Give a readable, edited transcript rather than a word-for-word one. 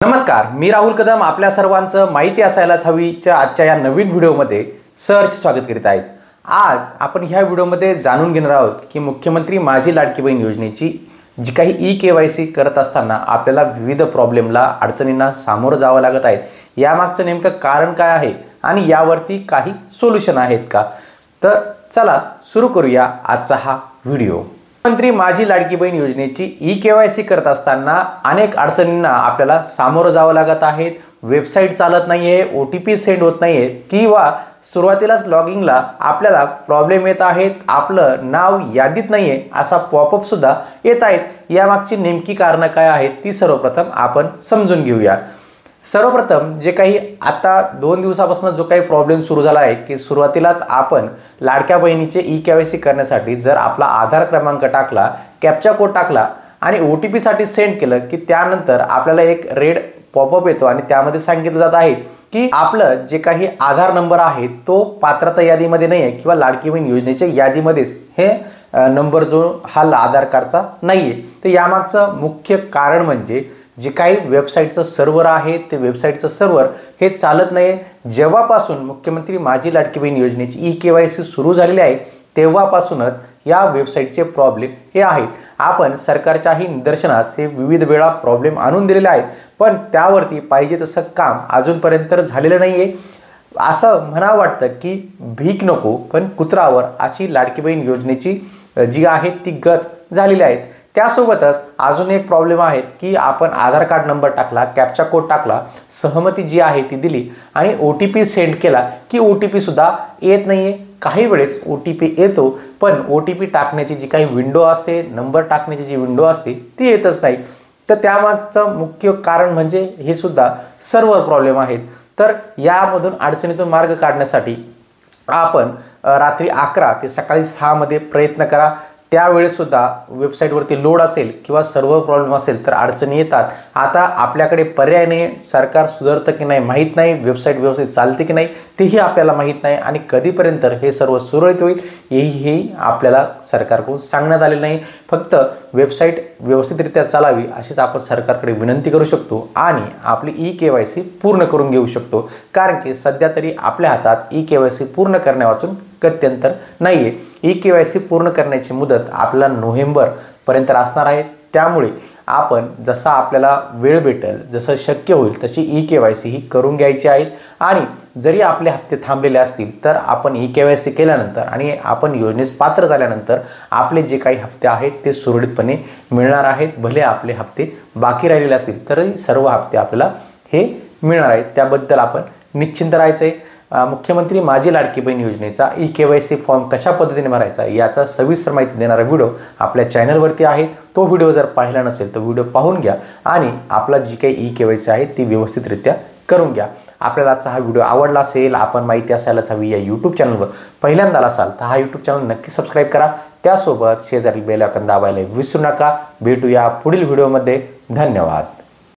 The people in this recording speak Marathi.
नमस्कार, मी राहुल कदम आपल्या सर्वांचं माहिती असायलाच हवीच्या आजच्या या नवीन व्हिडिओमध्ये सहर्ष स्वागत करीत आहेत। आज आपण ह्या व्हिडिओमध्ये जाणून घेणार आहोत की मुख्यमंत्री माझी लाडकी बहीण योजनेची जी काही ई-केवायसी करत असताना आपल्याला विविध प्रॉब्लेमला अडचणींना सामोरं जावं लागत आहे। यामागचं नेमकं कारण काय आहे आणि यावरती काही सोल्युशन आहेत का? तर चला सुरू करूया आजचा हा व्हिडिओ। मुख्यमंत्री माझी लाडकी बहीण योजनेची ई-केवायसी करत असताना अनेक अडचणींना आपल्याला सामोरं जावं लागत आहे। वेबसाईट चालत नाहीये, OTP सेंड होत नाहीये किंवा सुरुवातीलाच लॉगिंगला आपल्याला प्रॉब्लेम येत आहेत, आपलं नाव यादीत नाहीये असा पॉपअप सुद्धा येत आहेत। यामागची नेमकी कारणं काय आहेत ती सर्वप्रथम आपण समजून घेऊया। सर्वप्रथम जे काही आता 2 दिवसापासून जो काही प्रॉब्लेम सुरू झाला आहे की सुरुवातीलाच आपण लाडक्या बहिणीचे ई-केवायसी करण्यासाठी जर आपला आधार क्रमांक टाकला, कॅप्चा कोड टाकला आणि OTP साठी सेंड केलं की त्यानंतर आपल्याला एक रेड पॉपअप येतो आणि त्यामध्ये सांगितलं जात आहे की आपलं जे काही आधार नंबर आहे तो पात्रता यादीमध्ये नाही आहे किंवा लाडकी बहीण योजनेच्या यादीमध्येच हे नंबर जो हा आधार कार्डचा नाहीये। तर यामागचं मुख्य कारण म्हणजे जे काही वेबसाईटचं सर्व्हर आहे ते वेबसाईटचं सर्व्हर हे चालत नाही। जेव्हापासून मुख्यमंत्री माझी लाडकी बहीण योजनेची ई-केवायसी सुरू झालेली आहे तेव्हापासूनच या वेबसाईटचे प्रॉब्लेम हे आहेत। आपण सरकारच्याही निदर्शनास हे विविध वेळा प्रॉब्लेम आणून दिलेले आहेत, पण त्यावरती पाहिजे तसं काम अजूनपर्यंत झालेलं नाहीये। असं म्हणावं वाटतं की भीक नको पण कुत्रावर अशी लाडकी बहीण योजनेची जी आहे ती गत झालेली आहे। त्यासोबतच अजून एक प्रॉब्लेम आहे की आपण आधार कार्ड नंबर टाकला, कॅप्चा कोड टाकला, सहमती जी आहे ती दिली आणि OTP सेंड केला की OTP सुद्धा येत नाहीये। काही वेळेस OTP येतो पण OTP टाकण्याची जी काही विंडो असते, नंबर टाकण्याची जी विंडो असते ती येतच नाही। तर त्यामागचं मुख्य कारण म्हणजे हे सुद्धा सर्व्हर प्रॉब्लेम आहेत। तर यामधून अडचणीतून मार्ग काढण्यासाठी आपण रात्री 11 ते सकाळी 6 मध्ये प्रयत्न करा। त्यावेळेस सुद्धा वेबसाईटवरती लोड असेल किंवा सर्व्हर प्रॉब्लेम असेल तर अडचणी येतात। आता आपल्याकडे पर्याय नाही, सरकार सुधारतं की नाही माहीत नाही, वेबसाईट व्यवस्थित चालते की नाही तेही आपल्याला माहीत नाही आणि कधीपर्यंत हे सर्व सुरळीत होईल हेही आपल्याला सरकारकडून सांगण्यात आलेलं नाही। फक्त वेबसाईट व्यवस्थितरित्या चालावी अशीच आपण सरकारकडे विनंती करू शकतो आणि आपली ई-केवायसी पूर्ण करून घेऊ शकतो। कारण की सध्या तरी आपल्या हातात ई-केवायसी पूर्ण करण्यावाचून गत्यंतर नाहीये। ई-केवायसी पूर्ण करण्याची मुदत आपल्याला नोव्हेंबर पर्यंत असणार आहे। त्यामुळे आपण जसा आपल्याला वेळ भेटेल, जसं शक्य होईल तशी ई-केवायसी ही करून घ्यायची आहे। आणि जरी आपले हप्ते थांबलेले असतील तर आपण ई-केवायसी केल्यानंतर आणि आपण योजनेस पात्र झाल्यानंतर आपले जे काही हप्ते आहेत ते सुरळीतपणे मिळणार आहेत। भले आपले हप्ते बाकी राहिलेले असतील तरी सर्व हप्ते आपल्याला हे मिळणार आहेत, त्याबद्दल आपण निश्चिंत राहायचं आहे। मुख्यमंत्री माझी लाडकी बहीण योजनेचा ई-केवायसी फॉर्म कशा पद्धतीने भरायचा याचा सविस्तर माहिती देणारा व्हिडिओ आपल्या चॅनलवरती आहे। तो व्हिडिओ जर पाहिला नसेल तर व्हिडिओ पाहून घ्या आणि आपला जी काही ई-केवायसी आहे ती व्यवस्थितरित्या करून घ्या। आपल्याला आजचा हा व्हिडिओ आवडला असेल, आपण माहिती असायलाच हवी या यूट्यूब चॅनलवर पहिल्यांदा असाल तर हा यूट्यूब चॅनल नक्की सबस्क्राईब करा। त्यासोबत शेजारी बेल आयकॉन दाबायला विसरू नका। भेटूया पुढील व्हिडिओमध्ये। धन्यवाद।